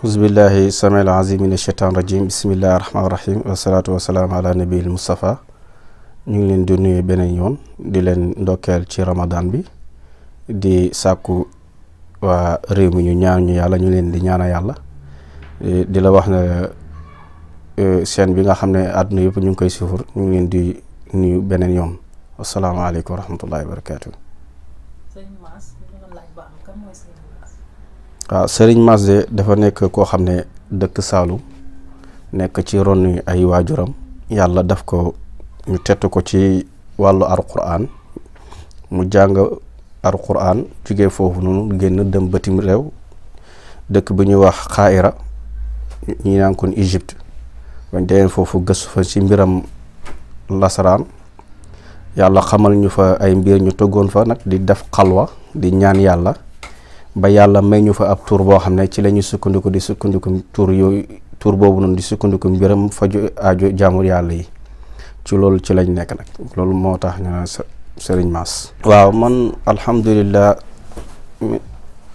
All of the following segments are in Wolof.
auzubillahi samil azim min ashaitan rajim bismillahi rahmani rahim wasalaatu wasalaam ala nabiil Mustafa. ñu ngi leen di nuyu beneen yoon di leen ndokkeel ci ramadan bi di sàkku waa réew mi ñu ñaan ñu yàlla ñu leen di ñaana yàlla di la wax ne chaîne bi nga xam ne àdduna yëpp ñu ngi koy suivre ñu ngi leen di nuyu beneen yoon asalaamaaleykum wa rahmatullahi wa barakaatu. waaw Serigne Mass de dafa nekk koo xam ne dëkk Saalum nekk ci ron ay waajuram yàlla daf ko ñu tett ko ci wàllu alquran mu jàng alquran jugee foofu noonu génn dem bëtim réew dëkk bi ñuy wax Xaayira ñi naan kon Égypte bañ demee foofu gëstu fa ci mbiram lasaraan yàlla xamal ñu fa ay mbir ñu toggoon fa nag di def xalwa di ñaan yàlla ba yàlla may ñu fa ab tur boo xam ne ci la ñuy sukkandiku di sukkandiku tur boobu noonu di sukkandiku mbiram faju aajo jaamur yàlla yi ci loolu ci lañ nekk nag loolu moo tax ñu naan Serigne Mass. waaw man alhamdulillah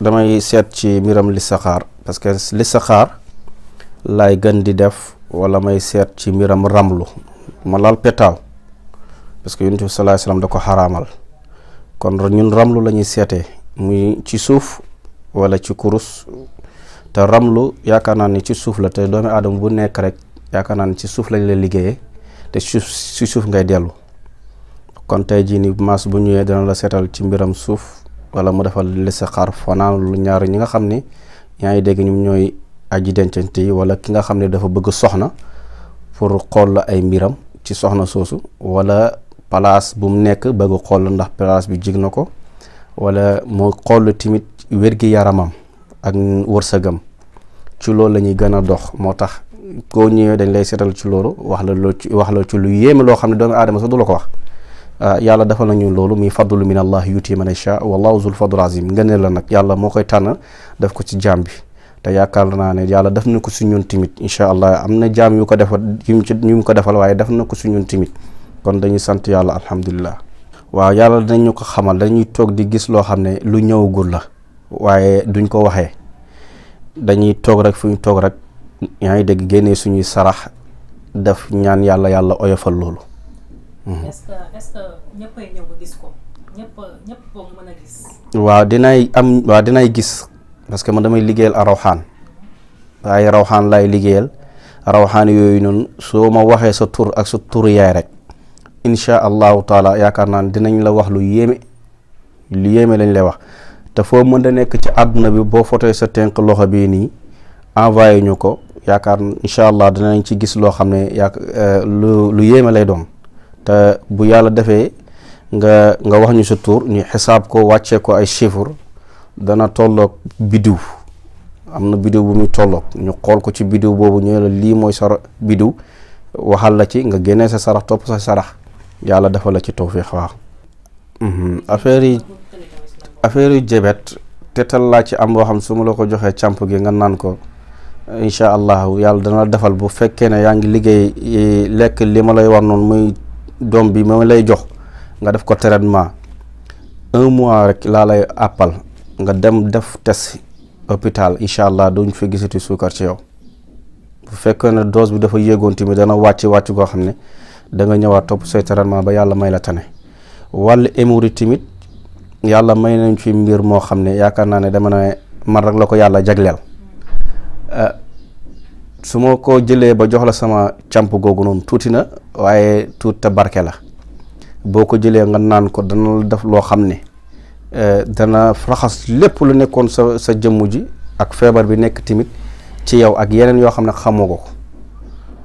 damay seet ci mbiram listixaar parce que listixaar laay gën di def wala may seet ci mbiram ramlu ma laal petaaw parce que Yonent bi sallallahu alayhi wasallam da ko xaraamal kon ñun ramlu la ñuy seetee muy ci suuf wala ci kurus te ramlu yaakaar naa ni ci suuf la te doomi aadama bu nekk rek yaakaar naa ni ci suuf lañ la liggéeyee te ci suuf ngay dellu kon tey jii ni Mass bu ñëwee dana la seetal ci mbiram suuf wala mu defal listixaar fanaan lu ñaar ñi nga xam ne yaa ngi dégg ñoom ñooy aji dencante yi wala ki nga xam ne dafa bëgg soxna pour xool la ay mbiram ci soxna soosu wala place bu mu nekk bëgg xool ndax place bi jig na ko wala mu xool tamit wér-gi yaramam ak wërsëgam ci loolu la ñuy gën a dox moo tax koo ñëwee dañ lay seetal ci loolu wax la ci lu yéeme loo xam ne doomu aadama sax du la ko wax yàlla defal nañu loolu muy fadlu min allah yuti man yasha wallahu zul fadl azim ngëneel la nag yàlla moo koy tànn def ko ci jaam bi te yaakaar naa ne yàlla def na ko si ñun tamit incha allah am na jaam yu ko defal ñu ko defal waaye def na ko si ñun tamit kon dañuy sant yàlla alhamdulilah. waaw yàlla dinañu ko xamal dañuy toog di gis loo xam ne lu ñëwagul la waaye duñ ko waxee dañuy toog rek fu ñu toog rek yaa ngi dégg génnee suñuy sarax def ñaan yàlla oyofal loolu. est-ce que ñëppay ñëw ba gis ko ñëpp ko mën a gis. waaw dinay gis parce que man damay liggéeyal a rawxaan waaye rawxaan laay liggéeyal rawxaan yooyu noonu soo ma waxee sa tur ak sa tur yaay rek incha allahu taala yaakaar naa ne dinañ la wax lu yéeme lañ lay wax te foo mën da nekk ci àdduna bi boo fotee sa tënk loxo bii nii envoyé ñu ko yaakaar incha allah dinañ ci gis loo xam ne lu yéeme lay doon te bu yàlla defee nga wax ñu sa tur ñu xisaab ko wàccee ko ay chiffres dana tolloog bidiw am na bidiw bu muy tolloog ñu xool ko ci bidiw boobu ñu la lii mooy sa bidiw waxal la ci nga génnee sa sarax topp sa sarax yàlla defal la ci tawfiix waaw. affaire yi jabet tetal laa ci am boo xam su ma la ko joxee càmp gi nga naan ko incha allahu yàlla dana la defal bu fekkee ne yaa ngi liggéey lekk li ma lay war noonu muy doom bi ma lay jox nga def ko traitement 1 mois rek laa lay àppal nga dem def test hôpital incha allah duñ fi gisati suukar ci yow bu fekkee ne dose bi dafa yéegoon tamit dana wàcc goo xam ne da nga ñëwaat topp say traitement ba yàlla may la tane wàllu hémorroïde tamit yàlla may nañ ci mbir moo xam ne yaakaar naa ne dama ne man rek la ko yàlla jagleel su ma ko jëlee ba jox la sama càmp googu noonu tuuti na waaye tuuti te barke la boo ko jëlee nga naan ko dana la def loo xam ne dana raxas lépp lu nekkoon sa jëmm ji ak feebar bi nekk tamit ci yow ak yeneen yoo xam ne xamoo ko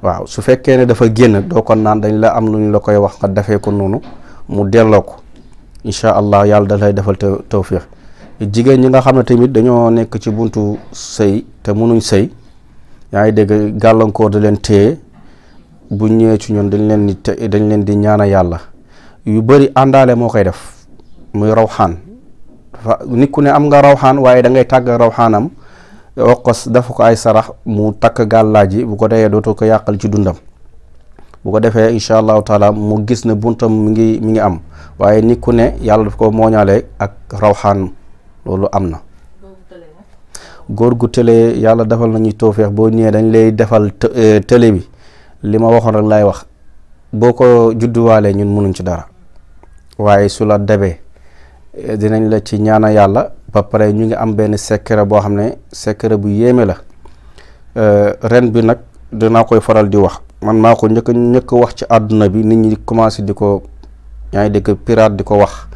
waaw su fekkee ne dafa génn doo ko naan dañ la am lu ñu la koy wax nga defee ko noonu mu delloo ko incha allah yàlla da lay defal tawfiix jigéen ñi nga xam ne tamit dañoo nekk ci buntu sëy te mënuñ sëy yaa ngi dégg gàllankoor da leen téye bu ñëwee ci ñun dañ leen di ñaana yàlla yu bëri àndaale moo koy def muy rawxaan nit ku ne am nga rawxaan waaye da ngay tàgg rawxaanam wax ko dafa ko ay sarax mu takk gàllaaji bu ko defee dootu ko yàqal ci dundam bu ko defee incha allahu taala mu gis ne buntam mi ngi am waaye nit ku ne yàlla daf ko mooñaale ak rawxaan loolu am na góor gu télé yàlla defal nañu toofeex boo ñëwee dañ lay defal télé bi li ma waxoon rek laay wax boo ko judduwaalee ñun mënuñ ci dara waaye su la debee dinañ la ci ñaana yàlla ba pare ñu ngi am benn secret boo xam ne secret bu yéeme la ren bi nag dinaa koy faral di wax man maa ko njëkk wax ci àdduna bi nit ñi commencé di ko yaa ngi dégg pirate di ko wax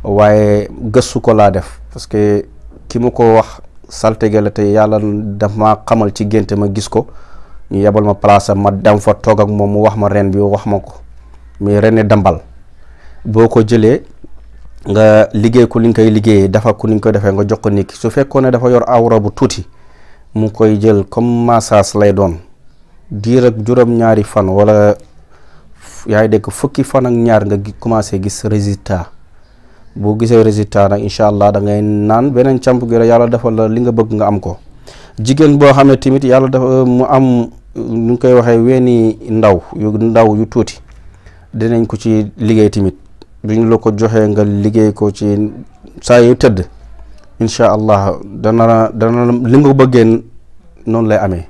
waaye gëstu ko laa def parce que ki mu ko wax saltege la te yàlla daf ma xamal ci gént ma gis ko ñu yebal ma place ma dem fa toog ak moom mu wax ma ren bi wax ma ko mais reni dambal boo ko jëlee nga liggéey ko li nga koy liggéeyee dafa ko ni nga koy defee nga jox ko nit ki su fekkoon ne dafa yor awra bu tuuti mu koy jël comme massage lay doon diir ak juróom-ñaari fan wala yaa ngi dégg fukki fan ak ñaar nga commencé gis résultat boo gisee résultat nag incha allah da ngay naan beneen càmp gi rek yàlla defal la li nga bëgg nga am ko. jigéen boo xam ne tamit yàlla dafa mu am nu ngi koy waxee weeni ndaw yu tuuti dinañ ko ci liggéey tamit duñ la ko joxee nga liggéey ko ci saa yu tëdd incha allah dana li nga bëggee noonu lay amee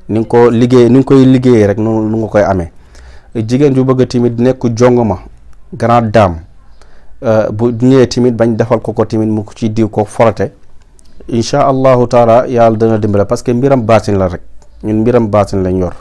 ni nga ko liggéey ni nga koy liggéeyee rek noonu nga koy amee. jigéen ju bëgg tamit nekk jongoma grande dame bu ñëwee tamit bañ defal ko tamit mu ko ci diw ko forote incha allahu taala yàlla dana dimbale parce que mbiram baatin la rek ñun mbiram baatin lañ yor.